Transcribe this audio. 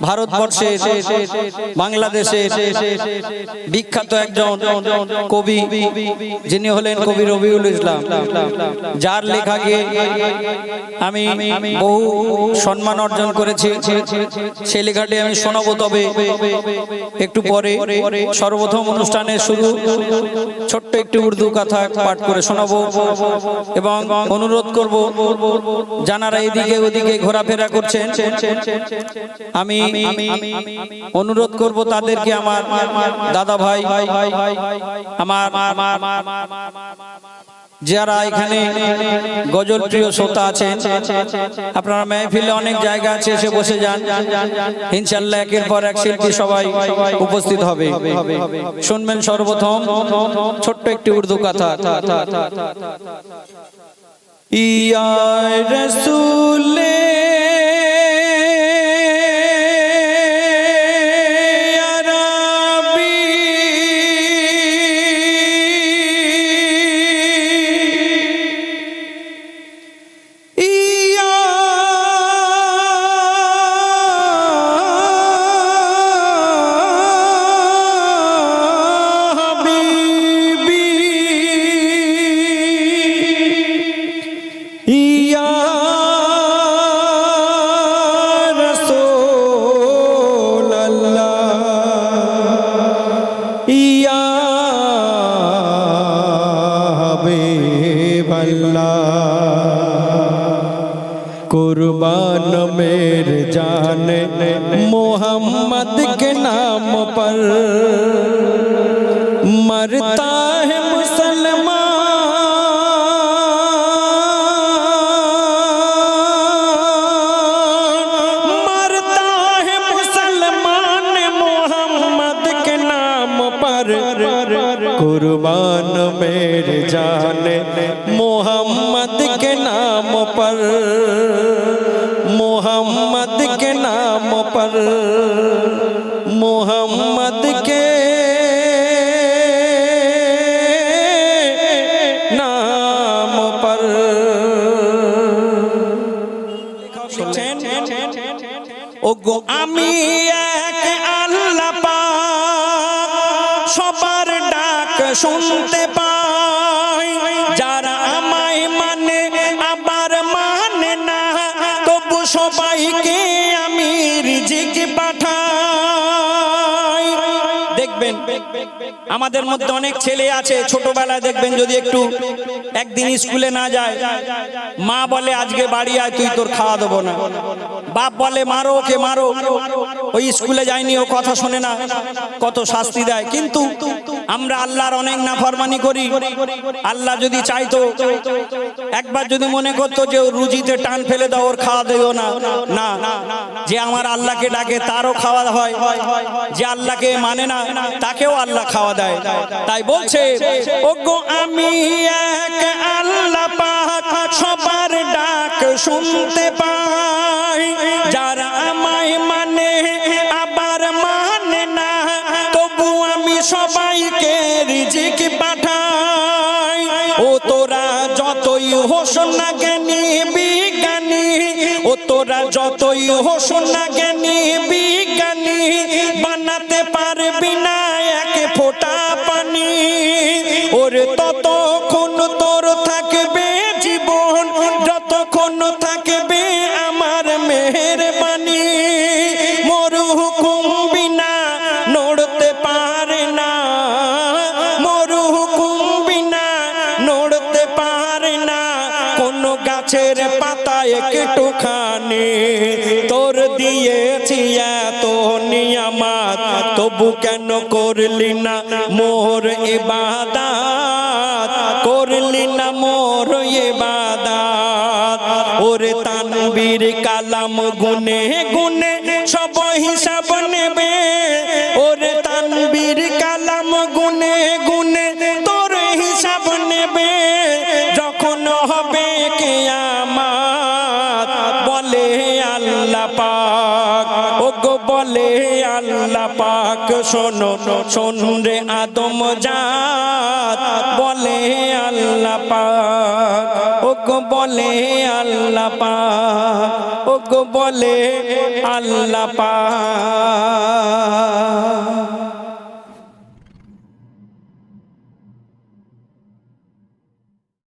ভারতবর্ষে বাংলাদেশে বিখ্যাত একজন কবি যিনি হলেন কবি রবিউল ইসলাম, যার লেখাকে আমি বহু সম্মান অর্জন করেছি। সেই লেখাটি আমি শোনাবো, তবে একটু পরে। সর্বপ্রথম অনুষ্ঠানের শুরু ছোট্ট একটি উর্দু কথা পাঠ করে শোনাবো এবং অনুরোধ করব যারা এদিকে ওদিকে ঘোরাফেরা করছেন, আমি অনুরোধ করব তাদেরকে, আমার দাদা ভাই, আমার যারা এখানে গজল প্রিয় শ্রোতা আছেন, আপনারা মেহফিলে অনেক জায়গা আছে, এসে বসে যান। ইনশাআল্লাহ একের পর এক শিল্পী সবাই উপস্থিত হবে। শুনবেন সর্বপ্রথম ছোট্ট একটি উর্দু কথা। ইয়া রাসূলে कुर्बान मेरे जान मोहम्मद के नाम पर मरता है मुसलमान, मरता है मुसलमान मोहम्मद के नाम पर। कुर्बान मेरे जान मोहम्मद के नाम पर, मोहम्मद के नाम पर, मोहम्मद के नाम पर। ওগো আমি এক আল্লাহ পাক, সবার ডাক শুনতে পাই। যারা আমায় মানে আবার মানে না, তবু সবাইকে আমি রিজিক পাঠাই। দেখবেন আমাদের মধ্যে অনেক ছেলে আছে, ছোটবেলায় দেখবেন যদি একটু একদিন স্কুলে না যায়, মা বলে আজকে বাড়ি আয়, তুই তোর খাওয়া দেবো না। বাপ বলে মারো ওকে, মারো, ওই স্কুলে যায়নি, ও কথা শোনে না, কত শাস্তি দেয়। কিন্তু আমরা আল্লাহর অনেক নাফরমানি করি। আল্লাহ যদি চাইতো, একবার যদি মনে করতো যে ওর রুজিতে টান ফেলে দাও, ওর খাওয়া দেও না, না, যে আমার আল্লাহকে ডাকে তারও খাওয়া হয়, যে আল্লাহকে মানে না তাকেও আল্লাহ খাওয়া দেয়। তাই বলছে ওগো আমি এক আল্লাহ পাক, সবার ডাক শুনতে পাই। যারা আমায় মানে আবার মানে না, তবু আমি সবাইকে রিজিক পাঠাই। ও তোরা যতই হোস না জ্ঞানী বিজ্ঞানী, ও তোরা যতই হোস না জ্ঞানী বিজ্ঞানী, বানাতে পারবি না এক ফোঁটা পানি। ওরে ততক্ষণ তোর থাকবে জীবন, যতক্ষণ থাকবে আমার মেহেরবানি। মরু হুকুম বিনা নড়তে পারে না, মরু হুকুম বিনা নড়তে পারে না কোন গাছের পাতা একটুখানি। তোর দিয়েছি এত নিয়ামত, তবু কেন করলি না মোর ইবাদত, করলি না মোর ইবাদত। ওরে তানবীর কালাম গুনে গুনে সব হিসাব নেবে, ওরে তানবীর কালাম গুনে গুনে তোর হিসাব নেবে। যখন হবে কিয়ামত বলে আল্লাহ পাক, ওগো বলে আল্লাহ পাক, শোনো শোন রে আদম জাত, বলে আল্লাহ পাক। ওগো বলে আল্লাহ পাক, ওগো বলে আল্লাহ পাক।